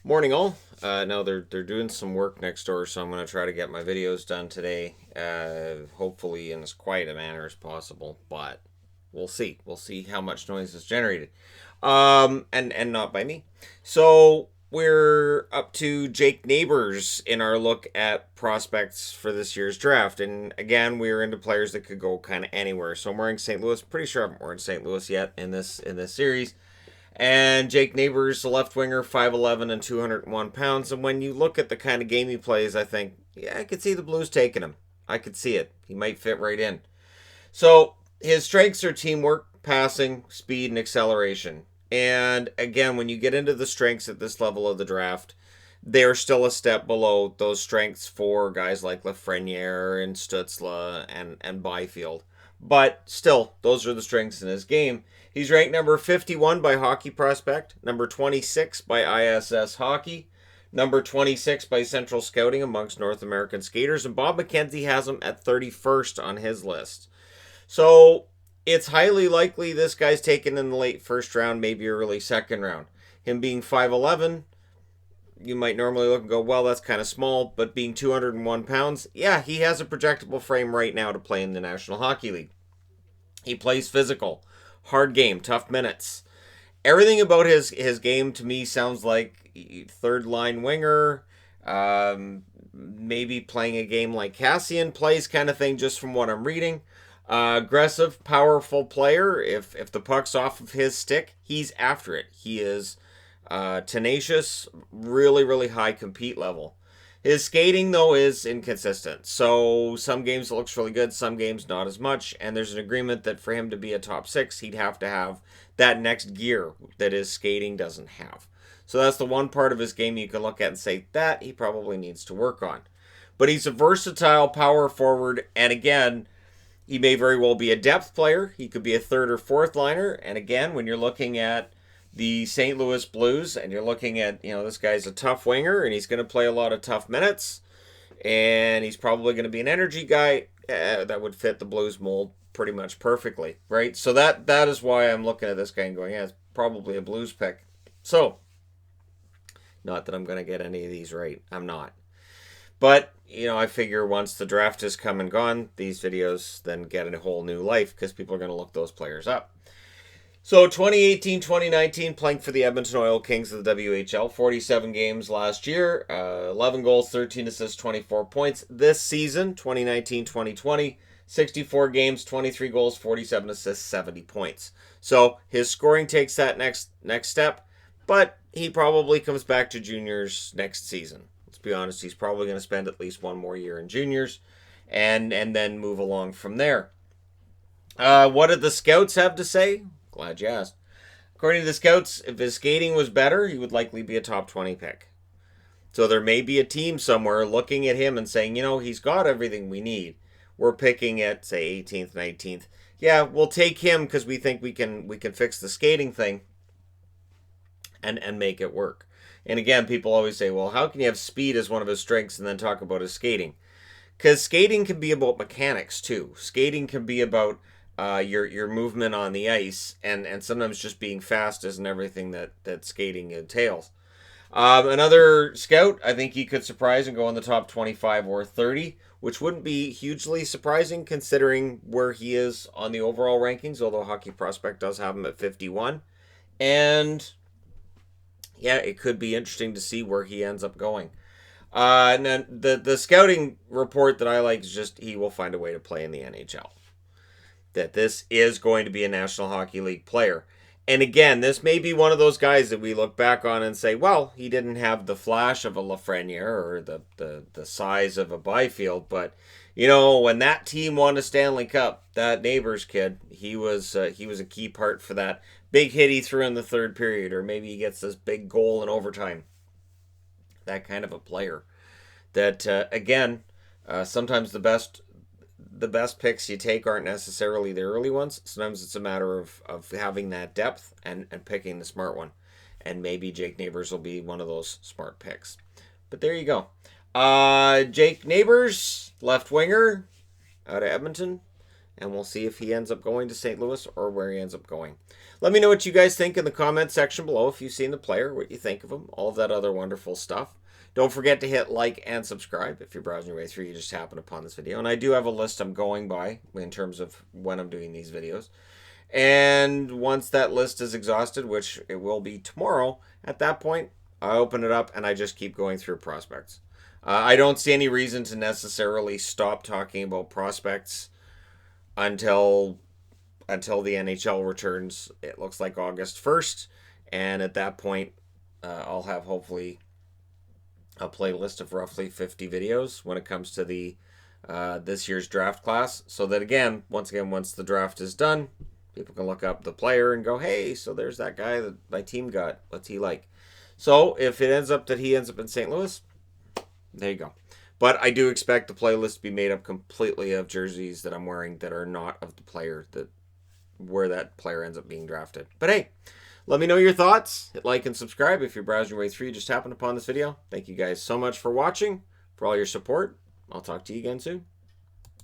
Morning all. No, they're doing some work next door, so I'm gonna try to get my videos done today. Hopefully in as quiet a manner as possible, but we'll see. We'll see how much noise is generated. And not by me. So we're up to Jake Neighbours in our look at prospects for this year's draft, and again we're into players that could go kind of anywhere. So I'm wearing St. Louis. Pretty sure I haven't worn St. Louis yet in this series. And Jake Neighbours, the left winger, 5'11 and 201 pounds. And when you look at the kind of game he plays, I think, yeah, I could see the Blues taking him. I could see it. He might fit right in. So his strengths are teamwork, passing, speed, and acceleration. And again, when you get into the strengths at this level of the draft, they're still a step below those strengths for guys like Lafreniere and Stutzla and Byfield. But still, those are the strengths in his game. He's ranked number 51 by Hockey Prospect, number 26 by ISS Hockey, number 26 by Central Scouting amongst North American skaters, and Bob McKenzie has him at 31st on his list. So it's highly likely this guy's taken in the late first round, maybe early second round. Him being 5'11, you might normally look and go, well, that's kind of small, but being 201 pounds, yeah, he has a projectable frame right now to play in the National Hockey League. He plays physical, hard game, tough minutes. Everything about his game to me sounds like third line winger, maybe playing a game like Cassian plays kind of thing, just from what I'm reading. Aggressive, powerful player. If the puck's off of his stick, he's after it. He is tenacious, really, really high compete level. His skating, though, is inconsistent. So some games it looks really good, some games not as much. And there's an agreement that for him to be a top six, he'd have to have that next gear that his skating doesn't have. So that's the one part of his game you can look at and say that he probably needs to work on. But he's a versatile power forward, and again, he may very well be a depth player. He could be a third or fourth liner. And again, when you're looking at the St. Louis Blues and you're looking at, this guy's a tough winger and he's going to play a lot of tough minutes and he's probably going to be an energy guy, that would fit the Blues mold pretty much perfectly, right? So that is why I'm looking at this guy and going, yeah, it's probably a Blues pick. So, not that I'm going to get any of these right. I'm not. But, I figure once the draft has come and gone, these videos then get a whole new life because people are going to look those players up. So 2018-2019, playing for the Edmonton Oil Kings of the WHL, 47 games last year, 11 goals, 13 assists, 24 points. This season, 2019-2020, 64 games, 23 goals, 47 assists, 70 points. So his scoring takes that next step, but he probably comes back to juniors next season. Let's be honest, he's probably going to spend at least one more year in juniors and then move along from there. What did the scouts have to say? Glad you asked. According to the scouts, if his skating was better, he would likely be a top 20 pick. So there may be a team somewhere looking at him and saying, he's got everything we need. We're picking at, say, 18th, 19th. Yeah, we'll take him because we think we can fix the skating thing and make it work. And again, people always say, well, how can you have speed as one of his strengths and then talk about his skating? Because skating can be about mechanics too. Skating can be about your movement on the ice, and sometimes just being fast isn't everything that skating entails. Another scout, I think he could surprise and go in the top 25 or 30, which wouldn't be hugely surprising considering where he is on the overall rankings, although Hockey Prospect does have him at 51. And yeah, it could be interesting to see where he ends up going. And then the scouting report that I like is just he will find a way to play in the NHL. That this is going to be a National Hockey League player. And again, this may be one of those guys that we look back on and say, well, he didn't have the flash of a Lafreniere or the size of a Byfield, but when that team won a Stanley Cup, that Neighbours kid, he was a key part for that big hit he threw in the third period, or maybe he gets this big goal in overtime. That kind of a player. That again, sometimes the best picks you take aren't necessarily the early ones. Sometimes it's a matter of having that depth and picking the smart one. And maybe Jake Neighbours will be one of those smart picks. But there you go. Jake Neighbours, left winger out of Edmonton. and we'll see if he ends up going to St. Louis or where he ends up going. Let me know what you guys think in the comment section below. If you've seen the player, what you think of him, all of that other wonderful stuff. Don't forget to hit like and subscribe if you're browsing your way through. You just happen upon this video. And I do have a list I'm going by in terms of when I'm doing these videos. And once that list is exhausted, which it will be tomorrow, at that point, I open it up and I just keep going through prospects. I don't see any reason to necessarily stop talking about prospects until the NHL returns. It looks like August 1st. And at that point, I'll have hopefully a playlist of roughly 50 videos when it comes to the this year's draft class. So that once the draft is done, people can look up the player and go, hey, so there's that guy that my team got. What's he like? So if it ends up that he ends up in St. Louis, there you go. But I do expect the playlist to be made up completely of jerseys that I'm wearing that are not of the player where that player ends up being drafted. But hey, let me know your thoughts. Hit like and subscribe if you're browsing your way through. You just happened upon this video. Thank you guys so much for watching, for all your support. I'll talk to you again soon.